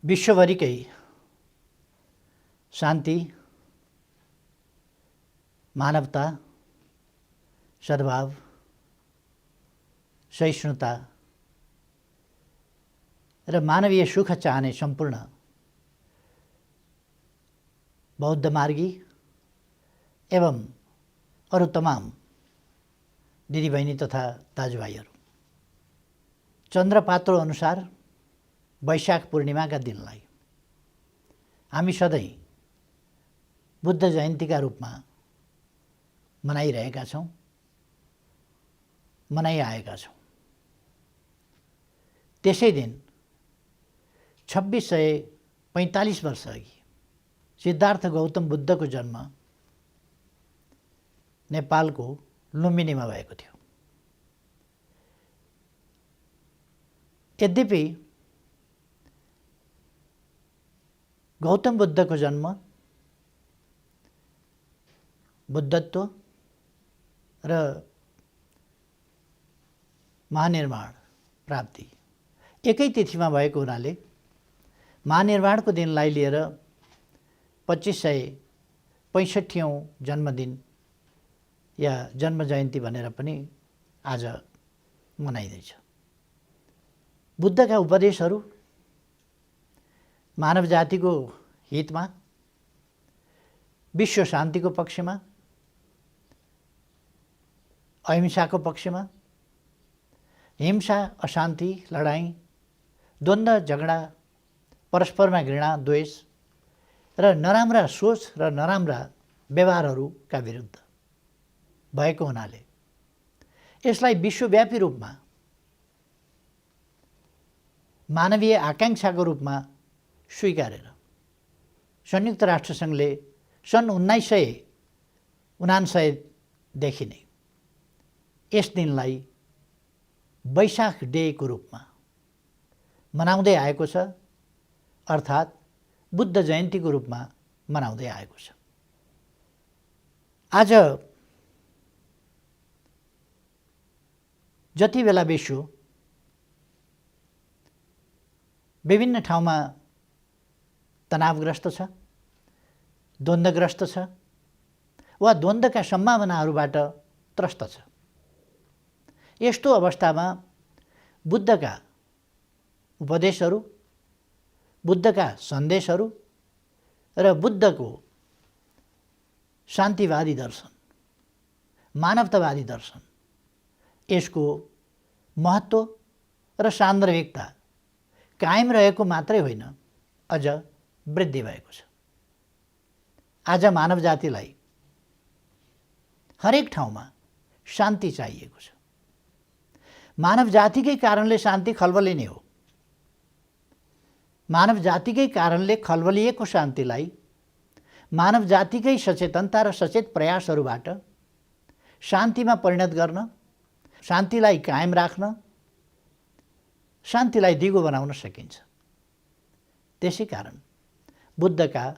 विश्वभरिकै शान्ति, मानवता, सद्भाव, सहिष्णुता र मानवीय सुख चाहने सम्पूर्ण बौद्ध मार्गी एवं अरू तमाम दिदीबहिनी तथा दाजुभाइहरू, चन्द्रपात्रो अनुसार वैशाख पूर्णिमाका दिनलाई हामी सधैँ बुद्ध जयन्तीका रूपमा मनाइरहेका छौँ, मनाइआएका छौँ। त्यसै दिन 2645 वर्ष अघि सिद्धार्थ गौतम बुद्धको जन्म नेपालको लुम्बिनीमा भएको थियो। यद्यपि गौतम बुद्धको जन्म, बुद्धत्व र महानिर्वाण प्राप्ति एकै तिथिमा भएको हुनाले महानिर्वाणको दिनलाई लिएर 2565औं जन्मदिन या जन्म जयन्ती भनेर पनि आज मनाइँदैछ। बुद्धका उपदेशहरू मानव जातिको हितमा, विश्व शान्तिको पक्षमा, अहिंसाको पक्षमा, हिंसा, अशान्ति, लडाईँ, द्वन्द्व, झगडा, परस्परमा घृणा, द्वेष र नराम्रा सोच र नराम्रा व्यवहारहरूका विरुद्ध भएको हुनाले यसलाई विश्वव्यापी रूपमा मानवीय आकांक्षाको रूपमा स्वीकारेर संयुक्त राष्ट्रसङ्घले सन् 1959 देखि नै यस दिनलाई वैशाख डेको रूपमा मनाउँदै आएको छ, अर्थात् बुद्ध जयन्तीको रूपमा मनाउँदै आएको छ। आज जति बेला विश्व विभिन्न ठाउँमा तनावग्रस्त छ, द्वन्द्वग्रस्त छ वा द्वन्द्वका सम्भावनाहरूबाट त्रस्त छ, यस्तो अवस्थामा बुद्धका उपदेशहरू, बुद्धका सन्देशहरू र बुद्धको शान्तिवादी दर्शन, मानवतावादी दर्शन, यसको महत्त्व र सान्दर्भिकता कायम रहेको मात्रै होइन, अझ वृद्धि भएको छ। आज मानव जातिलाई हरेक ठाउँमा शान्ति चाहिएको छ। मानव जातिकै कारणले शान्ति खलबलिने हो। मानव जातिकै कारणले खलबलिएको शान्तिलाई मानव जातिकै सचेतनता र सचेत प्रयासहरूबाट शान्तिमा परिणत गर्न, शान्तिलाई कायम राख्न, शान्तिलाई दिगो बनाउन सकिन्छ। त्यसै कारण बुद्धका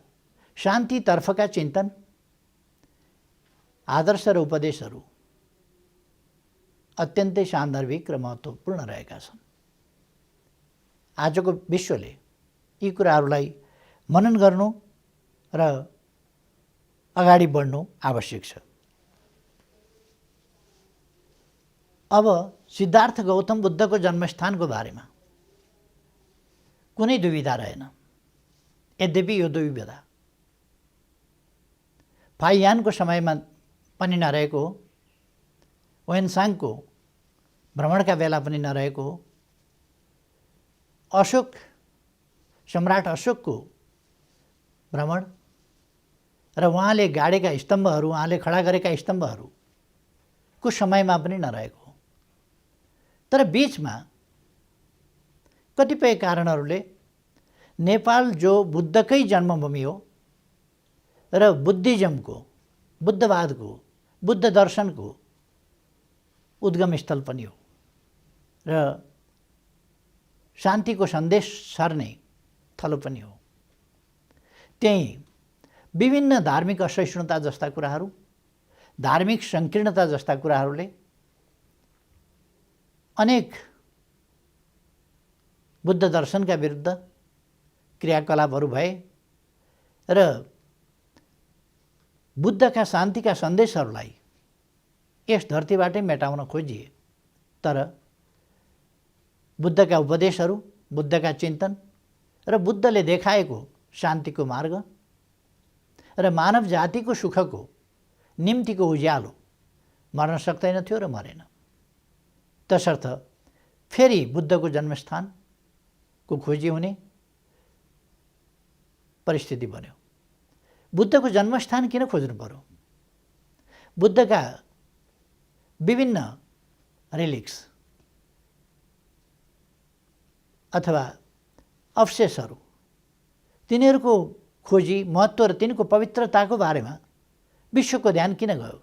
शान्तितर्फका चिन्तन, आदर्श र उपदेशहरू अत्यन्तै सान्दर्भिक र महत्त्वपूर्ण रहेका छन्। आजको विश्वले यी कुराहरूलाई मनन गर्नु र अगाडि बढ्नु आवश्यक छ। अब सिद्धार्थ गौतम बुद्धको जन्मस्थानको बारेमा कुनै दुविधा रहेन। यद्यपि यो दुविधा फाइयानको समयमा पनि नरहेको हो, वेनसाङको भ्रमणका बेला पनि नरहेको हो, अशोक, सम्राट अशोकको भ्रमण र उहाँले गाडेका स्तम्भहरू, उहाँले खडा गरेका स्तम्भहरूको समयमा पनि नरहेको हो। तर बीचमा कतिपय कारणहरूले नेपाल जो बुद्धकै जन्मभूमि हो र बुद्धिज्मको, बुद्धवादको, बुद्ध दर्शनको उद्गम स्थल पनि हो र शान्तिको सन्देश सर्ने थलो पनि हो, त्यही विभिन्न धार्मिक असहिष्णुता जस्ता कुराहरू, धार्मिक सङ्कीर्णता जस्ता कुराहरूले अनेक बुद्ध दर्शनका विरुद्ध, क्रियाकलापहरू भए र बुद्धका शान्तिका सन्देशहरूलाई यस धरतीबाटै मेटाउन खोजिए। तर बुद्धका उपदेशहरू, बुद्धका चिन्तन र बुद्धले देखाएको शान्तिको मार्ग र मानव जातिको सुखको निम्तिको उज्यालो मर्न सक्दैनथ्यो र मरेन। तसर्थ फेरि बुद्धको जन्मस्थानको खोजी हुने परिस्थिति बन्यो। बुद्धको जन्मस्थान किन खोज्नु पर्यो? बुद्धका विभिन्न रिलिक्स अथवा अवशेषहरू, तिनीहरूको खोजी, महत्त्व र तिनको पवित्रताको बारेमा विश्वको ध्यान किन गयो?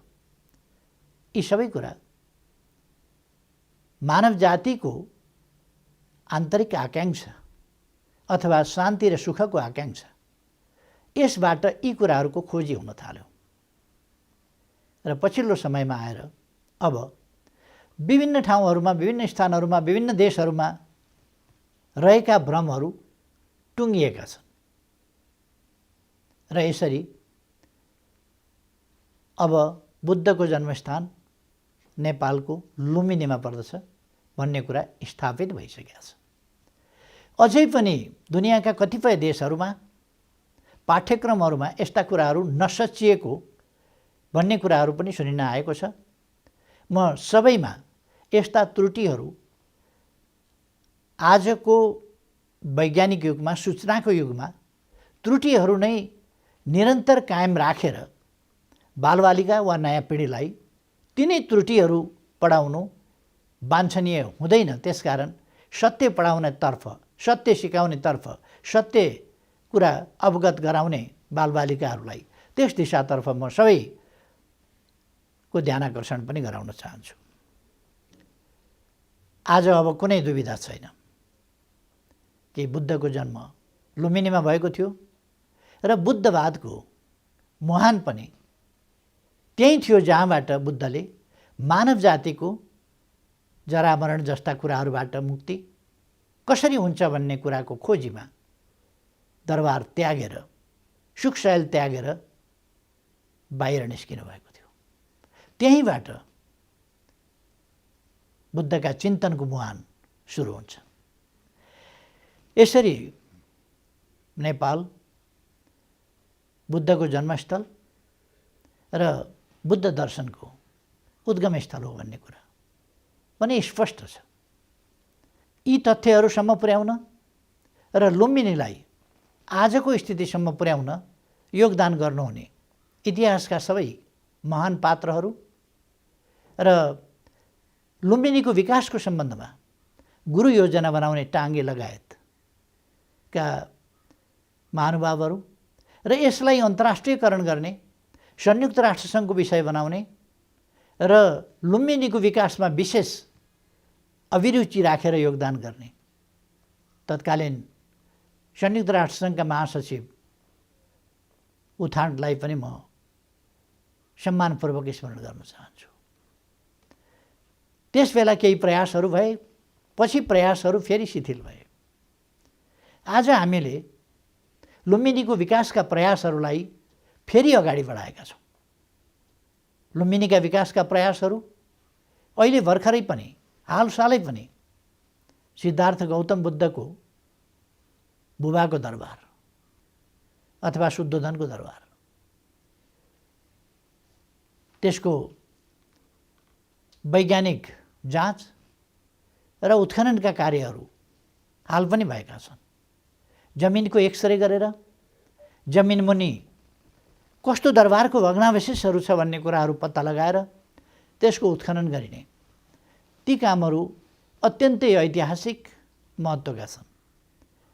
यी सबै कुरा मानव जातिको आन्तरिक आकाङ्क्षा अथवा शान्ति र सुखको आकाङ्क्षा, यसबाट यी कुराहरूको खोजी हुन थाल्यो। र पछिल्लो समयमा आएर अब विभिन्न ठाउँहरूमा, विभिन्न स्थानहरूमा, विभिन्न देशहरूमा रहेका भ्रमहरू टुङ्गिएका छन् र यसरी अब बुद्धको जन्मस्थान नेपालको लुम्बिनीमा पर्दछ भन्ने कुरा स्थापित भइसकेको छ। अझै पनि दुनियाँका कतिपय देशहरूमा पाठ्यक्रमहरूमा यस्ता कुराहरू नसचिएको भन्ने कुराहरू पनि सुनिन आएको छ। म सबैमा यस्ता त्रुटिहरू आजको वैज्ञानिक युगमा, सूचनाको युगमा त्रुटिहरू नै निरन्तर कायम राखेर बालबालिका वा नयाँ पिँढीलाई तिनै त्रुटिहरू पढाउनु वाञ्छनीय हुँदैन। त्यसकारण सत्य पढाउनेतर्फ, सत्य सिकाउनेतर्फ, सत्य कुरा अवगत गराउने बालबालिकाहरूलाई त्यस दिशातर्फ म सबैको ध्यानाकर्षण पनि गराउन चाहन्छु। आज अब कुनै दुविधा छैन कि बुद्धको जन्म लुम्बिनीमा भएको थियो र बुद्धवादको मुहान पनि त्यही थियो जहाँबाट बुद्धले मानव जातिको जरामरण जस्ता कुराहरूबाट मुक्ति कसरी हुन्छ भन्ने कुराको खोजीमा दरबार त्यागेर, सुखशैल त्यागेर बाहिर निस्किनु भएको थियो। त्यहीँबाट बुद्धका चिन्तनको मुहान सुरु हुन्छ। यसरी नेपाल बुद्धको जन्मस्थल र बुद्ध दर्शनको उद्गम स्थल हो भन्ने कुरा पनि स्पष्ट छ। यी तथ्यहरूसम्म पुर्याउन र लुम्बिनीलाई आजको स्थितिसम्म पुर्याउन योगदान गर्नुहुने इतिहासका सबै महान पात्रहरू र लुम्बिनीको विकासको सम्बन्धमा गुरु योजना बनाउने टाङ्गे लगायतका महानुभावहरू र यसलाई अन्तर्राष्ट्रियकरण गर्ने, संयुक्त राष्ट्रसङ्घको विषय बनाउने र लुम्बिनीको विकासमा विशेष अभिरुचि राखेर योगदान गर्ने तत्कालीन संयुक्त राष्ट्रसङ्घका महासचिव उथान्डलाई पनि म सम्मानपूर्वक स्मरण गर्न चाहन्छु। त्यसबेला केही प्रयासहरू भए, पछि प्रयासहरू फेरि शिथिल भए। आज हामीले लुम्बिनीको विकासका प्रयासहरूलाई फेरि अगाडि बढाएका छौँ। लुम्बिनीका विकासका प्रयासहरू अहिले भर्खरै पनि, हालसालै पनि सिद्धार्थ गौतम बुद्धको बुबाको दरबार अथवा शुद्धोधनको दरबार, त्यसको वैज्ञानिक जाँच र उत्खननका कार्यहरू हाल पनि भएका छन्। जमिनको एक्सरे गरेर जमिन मुनि कस्तो दरबारको भग्नावशेषहरू छ भन्ने कुराहरू पत्ता लगाएर त्यसको उत्खनन गरिने ती कामहरू अत्यन्तै ऐतिहासिक महत्त्वका छन्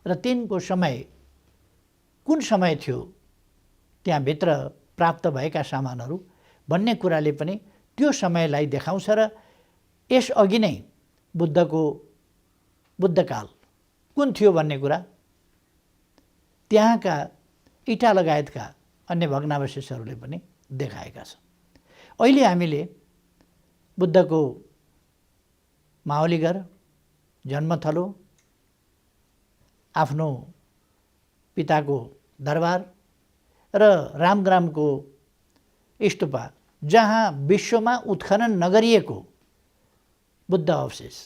र तिनको समय कुन समय थियो, त्यहाँभित्र प्राप्त भएका सामानहरू भन्ने कुराले पनि त्यो समयलाई देखाउँछ र यसअघि नै बुद्धकाल कुन थियो भन्ने कुरा त्यहाँका इँटा लगायतका अन्य भग्नावशेषहरूले पनि देखाएका छन्। अहिले हामीले बुद्धको मावलीघर, जन्मथलो, आफ्नो पिताको दरबार र रामग्रामको स्तूपा, जहाँ विश्वमा उत्खनन नगरिएको बुद्ध अवशेष,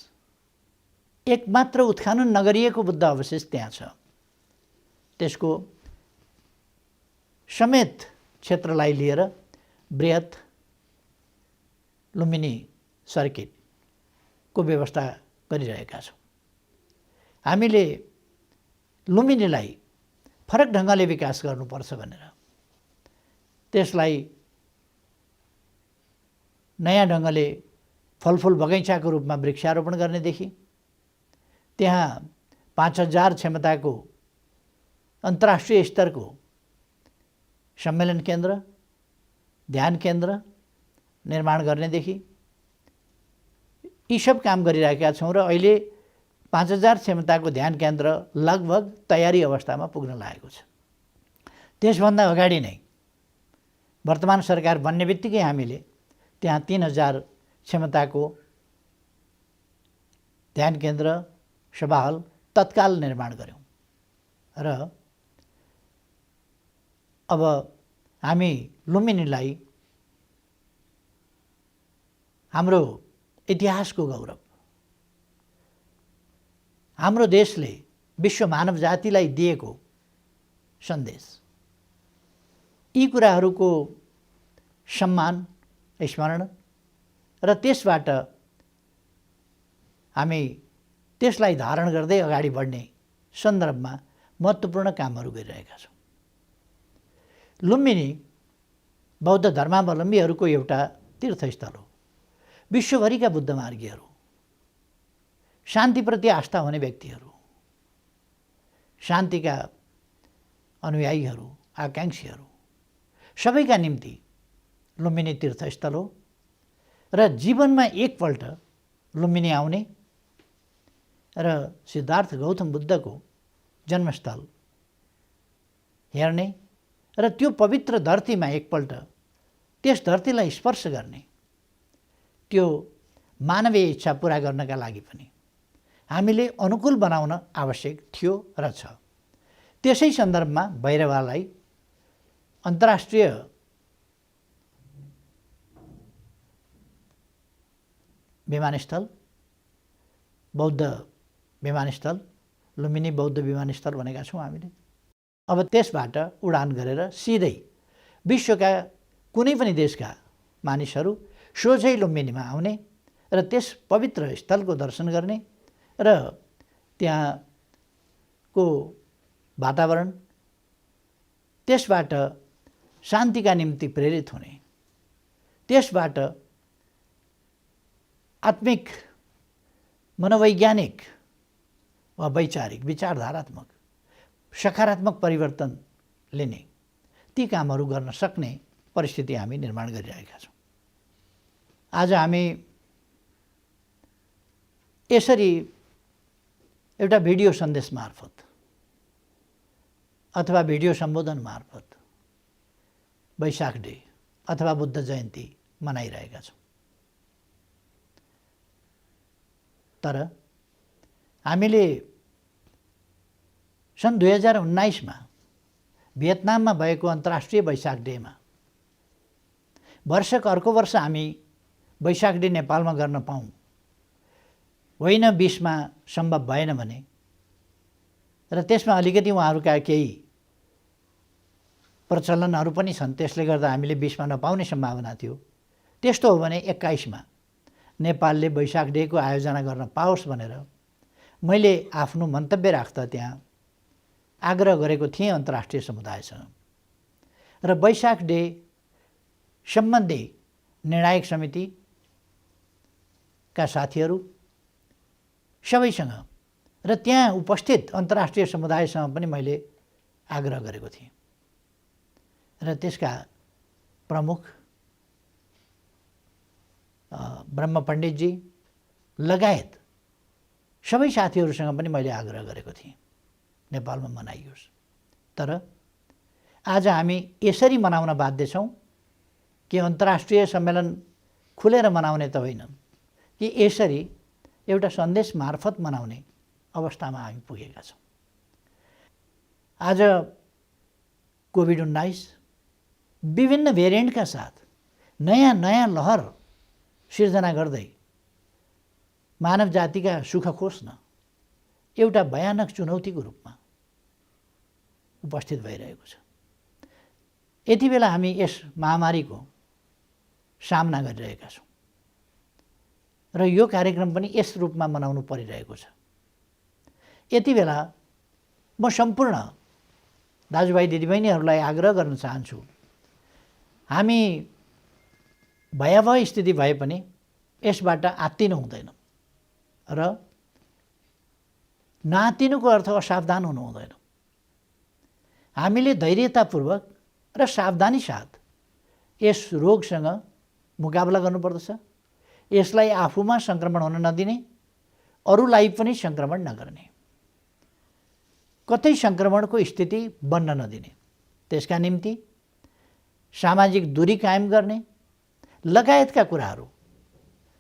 एकमात्र उत्खनन नगरिएको बुद्ध अवशेष त्यहाँ छ। त्यसको समेत क्षेत्रलाई लिएर बृहत लुम्बिनी सर्किटको व्यवस्था गरिरहेका छौँ। हामीले लुम्बिनीलाई फरक ढङ्गले विकास गर्नुपर्छ भनेर त्यसलाई नयाँ ढङ्गले फलफुल बगैँचाको रूपमा वृक्षारोपण गर्नेदेखि त्यहाँ 5000 क्षमताको अन्तर्राष्ट्रिय स्तरको सम्मेलन केन्द्र, ध्यान केन्द्र निर्माण गर्नेदेखि यी सब काम गरिरहेका छौँ र अहिले 5000 क्षमताको ध्यान केन्द्र लगभग तयारी अवस्थामा पुग्न लागेको छ। त्यसभन्दा अगाडि नै वर्तमान सरकार बन्ने बित्तिकै हामीले त्यहाँ 3000 क्षमताको ध्यान केन्द्र, सभा हल तत्काल निर्माण गऱ्यौँ र अब हामी लुम्बिनीलाई हाम्रो इतिहासको गौरव, हाम्रो देशले विश्व मानव जातिलाई दिएको सन्देश, यी कुराहरूको सम्मान, स्मरण र त्यसबाट हामी त्यसलाई धारण गर्दै अगाडि बढ्ने सन्दर्भमा महत्त्वपूर्ण कामहरू गरिरहेका छौँ। लुम्बिनी बौद्ध धर्मावलम्बीहरूको एउटा तीर्थस्थल हो। विश्वभरिका बुद्ध मार्गीहरू, शान्तिप्रति आस्था हुने व्यक्तिहरू, शान्तिका अनुयायीहरू, आकाङ्क्षीहरू सबैका निम्ति लुम्बिनी तीर्थस्थल हो र जीवनमा एकपल्ट लुम्बिनी आउने र सिद्धार्थ गौतम बुद्धको जन्मस्थल हेर्ने र त्यो पवित्र धरतीमा एकपल्ट त्यस धरतीलाई स्पर्श गर्ने, त्यो मानवीय इच्छा पुरा गर्नका लागि पनि हामीले अनुकूल बनाउन आवश्यक थियो र छ। त्यसै सन्दर्भमा भैरवालाई अन्तर्राष्ट्रिय विमानस्थल, बौद्ध विमानस्थल, लुम्बिनी बौद्ध विमानस्थल भनेका छौँ हामीले। अब त्यसबाट उडान गरेर सिधै विश्वका कुनै पनि देशका मानिसहरू सोझै लुम्बिनीमा आउने र त्यस पवित्र स्थलको दर्शन गर्ने र त्यहाँको वातावरण, त्यसबाट शान्तिका निम्ति प्रेरित हुने, त्यसबाट आत्मिक, मनोवैज्ञानिक वा वैचारिक, विचारधारात्मक, सकारात्मक परिवर्तन लिने, ती कामहरू गर्न सक्ने परिस्थिति हामी निर्माण गरिरहेका छौँ। आज हामी यसरी एउटा भिडियो सन्देश मार्फत अथवा भिडियो सम्बोधन मार्फत वैशाख डे अथवा बुद्ध जयन्ती मनाइरहेका छौँ। तर हामीले सन् 2019मा भियतनाममा भएको अन्तर्राष्ट्रिय वैशाख डेमा वर्षको अर्को वर्ष हामी वैशाख डे नेपालमा गर्न पाऊँ, होइन 20मा सम्भव भएन भने र त्यसमा अलिकति उहाँहरूका केही प्रचलनहरू पनि छन्, त्यसले गर्दा हामीले 20मा नपाउने सम्भावना थियो। त्यस्तो हो भने 21मा नेपालले वैशाख डेको आयोजना गर्न पाओस् भनेर मैले आफ्नो मन्तव्य राख्दा त्यहाँ आग्रह गरेको थिएँ अन्तर्राष्ट्रिय समुदायसँग र वैशाख डे सम्बन्धी निर्णायक समितिका साथीहरू सबैसँग र त्यहाँ उपस्थित अन्तर्राष्ट्रिय समुदायसँग पनि मैले आग्रह गरेको थिएँ र त्यसका प्रमुख ब्रह्म पण्डितजी लगायत सबै साथीहरूसँग पनि मैले आग्रह गरेको थिएँ नेपालमा मनाइयोस्। तर आज हामी यसरी मनाउन बाध्य छौँ कि अन्तर्राष्ट्रिय सम्मेलन खुलेर मनाउने त होइन, कि यसरी एउटा सन्देश मार्फत मनाउने अवस्थामा हामी पुगेका छौँ। आज कोभिड-19 विभिन्न भेरिएन्टका साथ नयाँ नयाँ लहर सिर्जना गर्दै मानव जातिका सुख खोज्न एउटा भयानक चुनौतीको रूपमा उपस्थित भइरहेको छ। यति बेला हामी यस महामारीको सामना गरिरहेका छौँ र यो कार्यक्रम पनि यस रूपमा मनाउनु परिरहेको छ। यति बेला म सम्पूर्ण दाजुभाइ दिदीबहिनीहरूलाई आग्रह गर्न चाहन्छु, हामी भयावह स्थिति भए पनि यसबाट आत्तिनु हुँदैन र नआत्तिनुको अर्थ असावधान हुनु हुँदैन। हामीले धैर्यतापूर्वक र सावधानी साथ यस रोगसँग मुकाबला गर्नुपर्दछ। यसलाई आफूमा सङ्क्रमण हुन नदिने, अरूलाई पनि सङ्क्रमण नगर्ने, कतै सङ्क्रमणको स्थिति बन्न नदिने, त्यसका निम्ति सामाजिक दूरी कायम गर्ने लगायतका कुराहरू,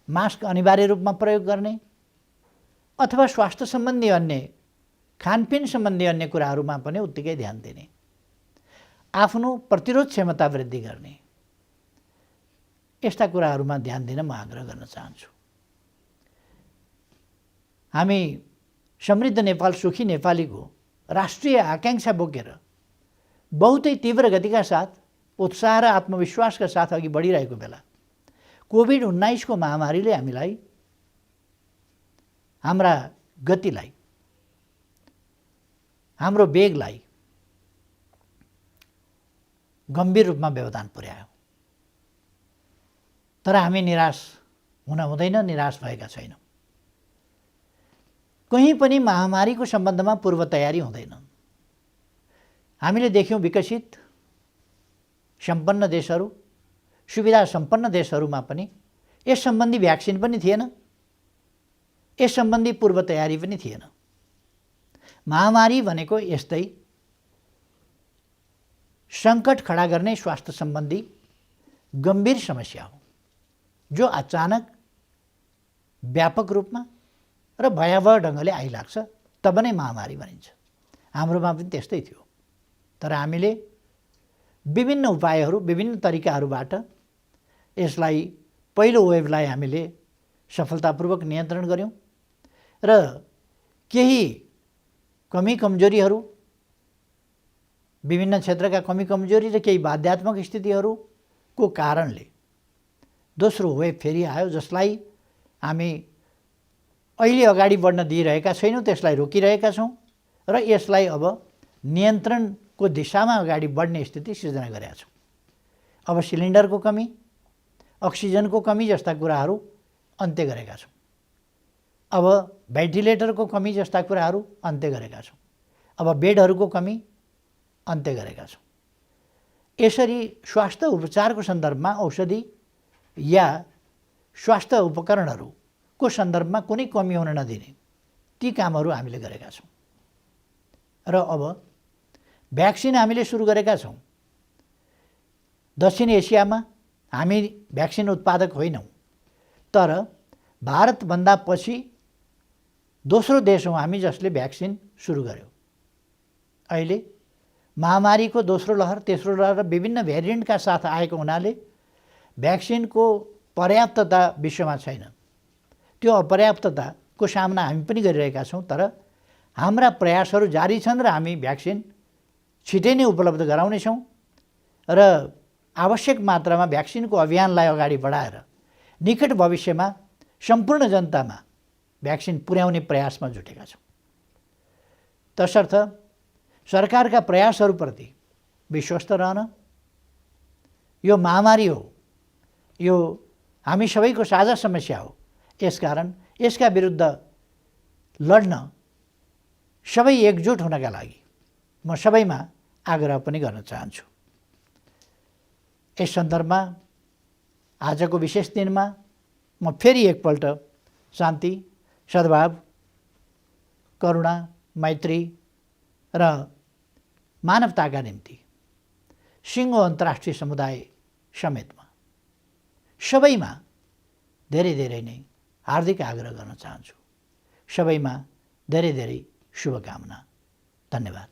मास्क अनिवार्य रूपमा प्रयोग गर्ने अथवा स्वास्थ्य सम्बन्धी अन्य खानपिन सम्बन्धी अन्य कुराहरूमा पनि उत्तिकै ध्यान दिने, आफ्नो प्रतिरोध क्षमता वृद्धि गर्ने, यस्ता कुराहरूमा ध्यान दिन म आग्रह गर्न चाहन्छु। हामी समृद्ध नेपाल सुखी नेपालीको राष्ट्रिय आकाङ्क्षा बोकेर बहुतै तीव्र गतिका साथ उत्साह र आत्मविश्वासका साथ अघि बढिरहेको बेला कोभिड-19 को महामारीले हामीलाई हाम्रा गतिलाई, हाम्रो वेगलाई गम्भीर रूपमा व्यवधान पुर्यायो। तर हामी निराश हुन हुँदैन, निराश भएका छैनौँ। कहीँ पनि महामारीको सम्बन्धमा पूर्व तयारी हुँदैन। हामीले देख्यौँ विकसित सम्पन्न देशहरू, सुविधा सम्पन्न देशहरूमा पनि यस सम्बन्धी भ्याक्सिन पनि थिएन, यस सम्बन्धी पूर्व तयारी पनि थिएन। महामारी भनेको यस्तै सङ्कट खडा गर्ने स्वास्थ्य सम्बन्धी गम्भीर समस्या हो, जो अचानक व्यापक रूपमा र भयावह ढङ्गले आइलाग्छ, तब नै महामारी भनिन्छ। हाम्रोमा पनि त्यस्तै थियो। तर हामीले विभिन्न उपायहरू, विभिन्न तरिकाहरूबाट यसलाई, पहिलो वेभलाई हामीले सफलतापूर्वक नियन्त्रण गऱ्यौँ र केही कमी कमजोरीहरू, विभिन्न क्षेत्रका कमी कमजोरी र केही बाध्यात्मक स्थितिहरूको कारणले दोस्रो वेभ फेरि आयो, जसलाई हामी अहिले अगाडि बढ्न दिइरहेका छैनौँ, त्यसलाई रोकिरहेका छौँ र यसलाई अब नियन्त्रणको दिशामा अगाडि बढ्ने स्थिति सिर्जना गरेका छौँ। अब सिलिन्डरको कमी, अक्सिजनको कमी जस्ता कुराहरू अन्त्य गरेका छौँ। अब भेन्टिलेटरको कमी जस्ता कुराहरू अन्त्य गरेका छौँ। अब बेडहरूको कमी अन्त्य गरेका छौँ। यसरी स्वास्थ्य उपचारको सन्दर्भमा औषधि या स्वास्थ्य उपकरणहरूको सन्दर्भमा कुनै कमी हुन नदिने ती कामहरू हामीले गरेका छौँ। र अब भ्याक्सिन हामीले सुरु गरेका छौँ। दक्षिण एसियामा हामी भ्याक्सिन उत्पादक होइनौँ, तर भारतभन्दा पछि दोस्रो देश हौँ हामी जसले भ्याक्सिन सुरु गर्यो। अहिले महामारीको दोस्रो लहर, तेस्रो लहर र विभिन्न भेरिएन्टका साथ आएको हुनाले भ्याक्सिनको पर्याप्तता विश्वमा छैन। त्यो अपर्याप्तताको सामना हामी पनि गरिरहेका छौँ, तर हाम्रा प्रयासहरू जारी छन् र हामी भ्याक्सिन छिटै नै उपलब्ध गराउनेछौँ र आवश्यक मात्रामा भ्याक्सिनको अभियानलाई अगाडि बढाएर निकट भविष्यमा सम्पूर्ण जनतामा भ्याक्सिन पुर्याउने प्रयासमा जुटेका छौँ। तसर्थ सरकारका प्रयासहरूप्रति विश्वस्त रहन, यो महामारी हो, यो हामी सबैको साझा समस्या हो, यसकारण यसका विरुद्ध लड्न सबै एकजुट हुनका लागि म सबैमा आग्रह पनि गर्न चाहन्छु। यस सन्दर्भमा आजको विशेष दिनमा म फेरि एकपल्ट शान्ति, सद्भाव, करुणा, मैत्री र मानवताका निम्ति सिङ्गो अन्तर्राष्ट्रिय समुदाय समेतमा सबैमा धेरै धेरै नै हार्दिक आग्रह गर्न चाहन्छु। सबैमा धेरै धेरै शुभकामना। धन्यवाद।